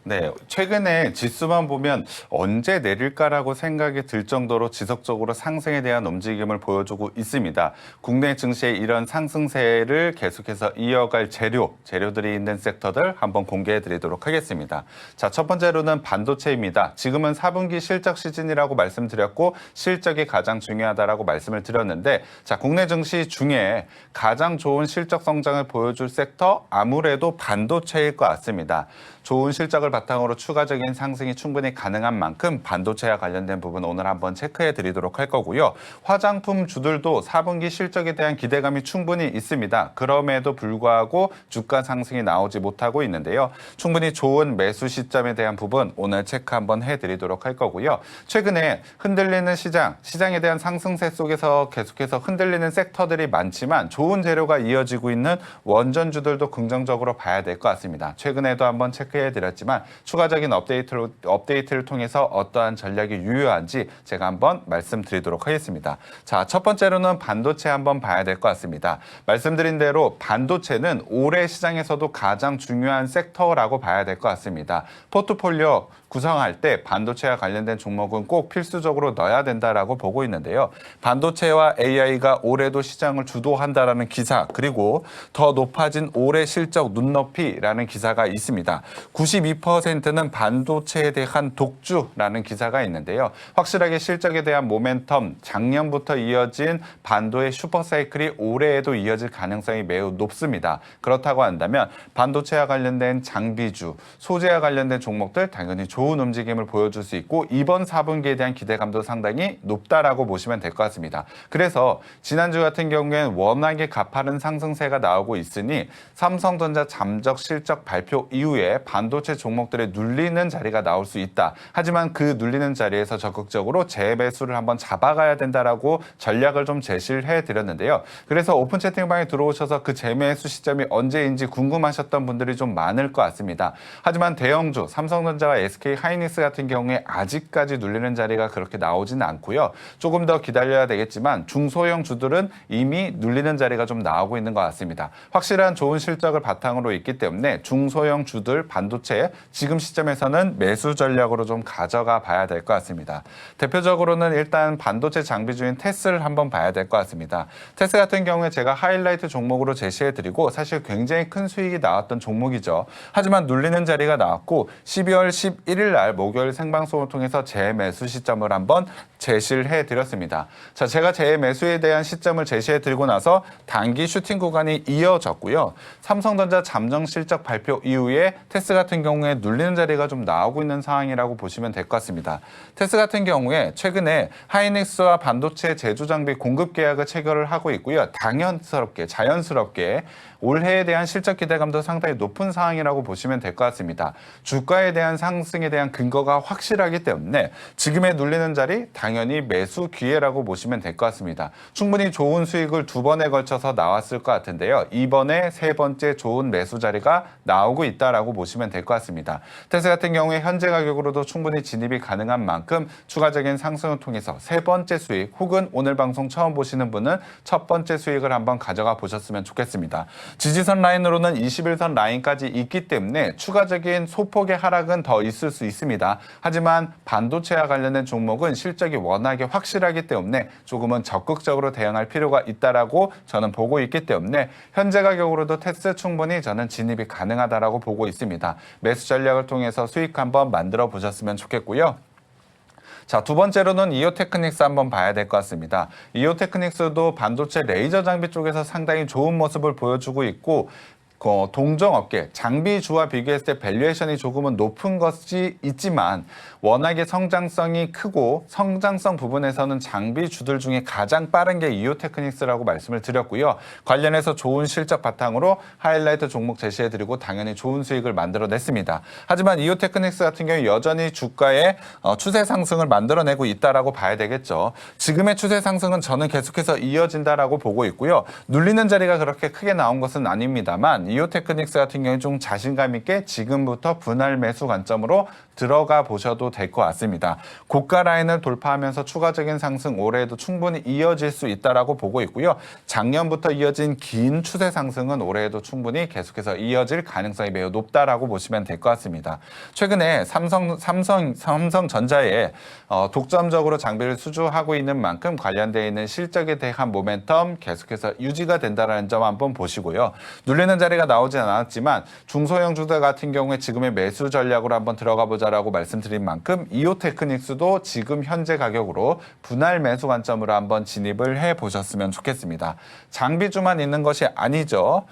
네, 최근에 지수만 보면 언제 내릴까라고 생각이 들 정도로 지속적으로 상승에 대한 움직임을 보여주고 있습니다. 국내 증시의 이런 상승세를 계속해서 이어갈 재료들이 있는 섹터들 한번 공개해 드리도록 하겠습니다. 자, 첫 번째로는 반도체입니다. 지금은 4분기 실적 시즌이라고 말씀드렸고 실적이 가장 중요하다라고 말씀을 드렸는데 자, 국내 증시 중에 가장 좋은 실적 성장을 보여줄 섹터 아무래도 반도체일 것 같습니다. 좋은 실적을 바탕으로 추가적인 상승이 충분히 가능한 만큼 반도체와 관련된 부분 오늘 한번 체크해 드리도록 할 거고요. 화장품 주들도 4분기 실적에 대한 기대감이 충분히 있습니다. 그럼에도 불구하고 주가 상승이 나오지 못하고 있는데요. 충분히 좋은 매수 시점에 대한 부분 오늘 체크 한번 해드리도록 할 거고요. 최근에 흔들리는 시장에 대한 상승세 속에서 계속해서 흔들리는 섹터들이 많지만 좋은 재료가 이어지고 있는 원전주들도 긍정적으로 봐야 될 것 같습니다. 최근에도 한번 체크해드렸지만 추가적인 업데이트를 통해서 어떠한 전략이 유효한지 제가 한번 말씀드리도록 하겠습니다. 자, 첫 번째로는 반도체 한번 봐야 될 것 같습니다. 말씀드린 대로 반도체는 올해 시장에서도 가장 중요한 섹터라고 봐야 될 것 같습니다. 포트폴리오 구성할 때 반도체와 관련된 종목은 꼭 필수적으로 넣어야 된다라고 보고 있는데요. 반도체와 AI가 올해도 시장을 주도한다라는 기사 그리고 더 높아진 올해 실적 눈높이라는 기사가 있습니다. 92%는 반도체에 대한 독주라는 기사가 있는데요. 확실하게 실적에 대한 모멘텀, 작년부터 이어진 반도의 슈퍼사이클이 올해에도 이어질 가능성이 매우 높습니다. 그렇다고 한다면 반도체와 관련된 장비주, 소재와 관련된 종목들 당연히 좋은 움직임을 보여줄 수 있고 이번 4분기에 대한 기대감도 상당히 높다라고 보시면 될 것 같습니다. 그래서 지난주 같은 경우에는 워낙에 가파른 상승세가 나오고 있으니 삼성전자 잠적 실적 발표 이후에 반도체 종목들의 눌리는 자리가 나올 수 있다. 하지만 그 눌리는 자리에서 적극적으로 재매수를 한번 잡아가야 된다라고 전략을 좀 제시를 해드렸는데요. 그래서 오픈 채팅방에 들어오셔서 그 재매수 시점이 언제인지 궁금하셨던 분들이 좀 많을 것 같습니다. 하지만 대형주, 삼성전자와 SK 하이닉스 같은 경우에 아직까지 눌리는 자리가 그렇게 나오지는 않고요. 조금 더 기다려야 되겠지만 중소형 주들은 이미 눌리는 자리가 좀 나오고 있는 것 같습니다. 확실한 좋은 실적을 바탕으로 있기 때문에 중소형 주들 반도체 지금 시점에서는 매수 전략으로 좀 가져가 봐야 될 것 같습니다. 대표적으로는 일단 반도체 장비주인 테스를 한번 봐야 될 것 같습니다. 테스 같은 경우에 제가 하이라이트 종목으로 제시해드리고 사실 굉장히 큰 수익이 나왔던 종목이죠. 하지만 눌리는 자리가 나왔고 12월 11일 날 목요일 생방송을 통해서 재매수 시점을 한번 제시를 해드렸습니다. 자, 제가 재매수에 대한 시점을 제시해드리고 나서 단기 슈팅 구간이 이어졌고요. 삼성전자 잠정 실적 발표 이후에 테스 같은 경우에 눌리는 자리가 좀 나오고 있는 상황이라고 보시면 될 것 같습니다. 테스 같은 경우에 최근에 하이닉스와 반도체 제조 장비 공급 계약을 체결을 하고 있고요. 자연스럽게 올해에 대한 실적 기대감도 상당히 높은 상황이라고 보시면 될 것 같습니다. 주가에 대한 상승에 대한 근거가 확실하기 때문에 지금의 눌리는 자리 당연히 매수 기회라고 보시면 될 것 같습니다. 충분히 좋은 수익을 두 번에 걸쳐서 나왔을 것 같은데요. 이번에 세 번째 좋은 매수 자리가 나오고 있다라고 보시면 될 것 같습니다. 테스 같은 경우에 현재 가격으로도 충분히 진입이 가능한 만큼 추가적인 상승을 통해서 세 번째 수익 혹은 오늘 방송 처음 보시는 분은 첫 번째 수익을 한번 가져가 보셨으면 좋겠습니다. 지지선 라인으로는 21선 라인까지 있기 때문에 추가적인 소폭의 하락은 더 있을 수 있습니다. 하지만 반도체와 관련된 종목은 실적이 워낙에 확실하기 때문에 조금은 적극적으로 대응할 필요가 있다라고 저는 보고 있기 때문에 현재 가격으로도 테스 충분히 저는 진입이 가능하다라고 보고 있습니다. 매수 전략을 통해서 수익 한번 만들어 보셨으면 좋겠고요. 자, 두 번째로는 이오테크닉스 한번 봐야 될 것 같습니다. 이오테크닉스도 반도체 레이저 장비 쪽에서 상당히 좋은 모습을 보여주고 있고 동종업계, 장비주와 비교했을 때 밸류에이션이 조금은 높은 것이 있지만 워낙에 성장성이 크고 성장성 부분에서는 장비주들 중에 가장 빠른 게 이오테크닉스라고 말씀을 드렸고요. 관련해서 좋은 실적 바탕으로 하이라이트 종목 제시해드리고 당연히 좋은 수익을 만들어냈습니다. 하지만 이오테크닉스 같은 경우 여전히 주가의 추세 상승을 만들어내고 있다라고 봐야 되겠죠. 지금의 추세 상승은 저는 계속해서 이어진다라고 보고 있고요. 눌리는 자리가 그렇게 크게 나온 것은 아닙니다만 이오테크닉스 같은 경우에 좀 자신감 있게 지금부터 분할 매수 관점으로 들어가 보셔도 될 것 같습니다. 고가 라인을 돌파하면서 추가적인 상승 올해에도 충분히 이어질 수 있다라고 보고 있고요. 작년부터 이어진 긴 추세 상승은 올해에도 충분히 계속해서 이어질 가능성이 매우 높다라고 보시면 될 것 같습니다. 최근에 삼성전자에 독점적으로 장비를 수주하고 있는 만큼 관련되어 있는 실적에 대한 모멘텀 계속해서 유지가 된다는 점 한번 보시고요. 눌리는 자리가 나오진 않았지만 중소형 주들 같은 경우에 지금의 매수 전략으로 한번 들어가 보자라고 말씀드린 만큼 이오테크닉스도 지금 현재 가격으로 분할 매수 관점으로 한번 진입을 해 보셨으면 좋겠습니다. 장비주만 있는 것이 아니죠.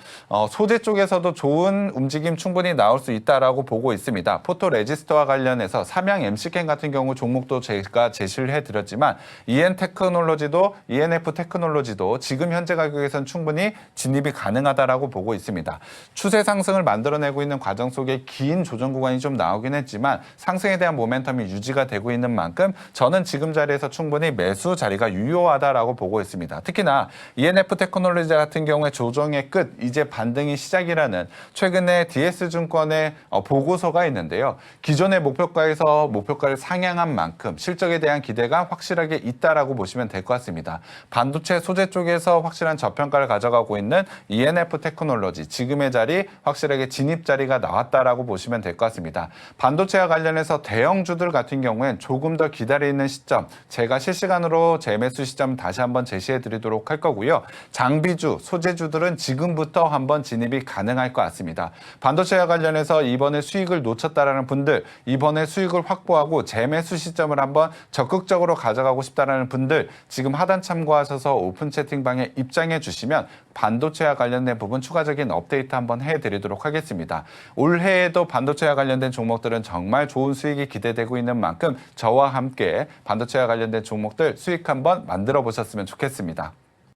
소재 쪽에서도 좋은 움직임 충분히 나올 수 있다라고 보고 있습니다. 포토 레지스터와 관련해서 삼양 MC캠 같은 경우 종목도 제가 제시를 해드렸지만 ENF 테크놀로지도 지금 현재 가격에선 충분히 진입이 가능하다라고 보고 있습니다. 추세 상승을 만들어내고 있는 과정 속에 긴 조정 구간이 좀 나오긴 했지만 상승에 대한 모멘텀이 유지가 되고 있는 만큼 저는 지금 자리에서 충분히 매수 자리가 유효하다라고 보고 있습니다. 특히나 ENF 테크놀로지 같은 경우에 조정의 끝, 이제 반등이 시작이라는 최근에 DS증권의 보고서가 있는데요. 기존의 목표가에서 목표가를 상향한 만큼 실적에 대한 기대가 확실하게 있다라고 보시면 될 것 같습니다. 반도체 소재 쪽에서 확실한 저평가를 가져가고 있는 ENF 테크놀로지, 지금의 자리 확실하게 진입 자리가 나왔다라고 보시면 될 것 같습니다. 반도체와 관련해서 대형주들 같은 경우엔 조금 더 기다리는 시점, 제가 실시간으로 재매수 시점 다시 한번 제시해 드리도록 할 거고요. 장비주, 소재주들은 지금부터 한번 진입이 가능할 것 같습니다. 반도체와 관련해서 이번에 수익을 놓쳤다라는 분들, 이번에 수익을 확보하고 재매수 시점을 한번 적극적으로 가져가고 싶다라는 분들, 지금 하단 참고하셔서 오픈 채팅방에 입장해 주시면 반도체와 관련된 부분 추가적인 업데이트 한번 해드리도록 하겠습니다. 올해에도 반도체와 관련된 종목들은 정말 좋은 수익이 기대되고 있는 만큼 저와 함께 반도체와 관련된 종목들 수익 한번 만들어 보셨으면 좋겠습니다.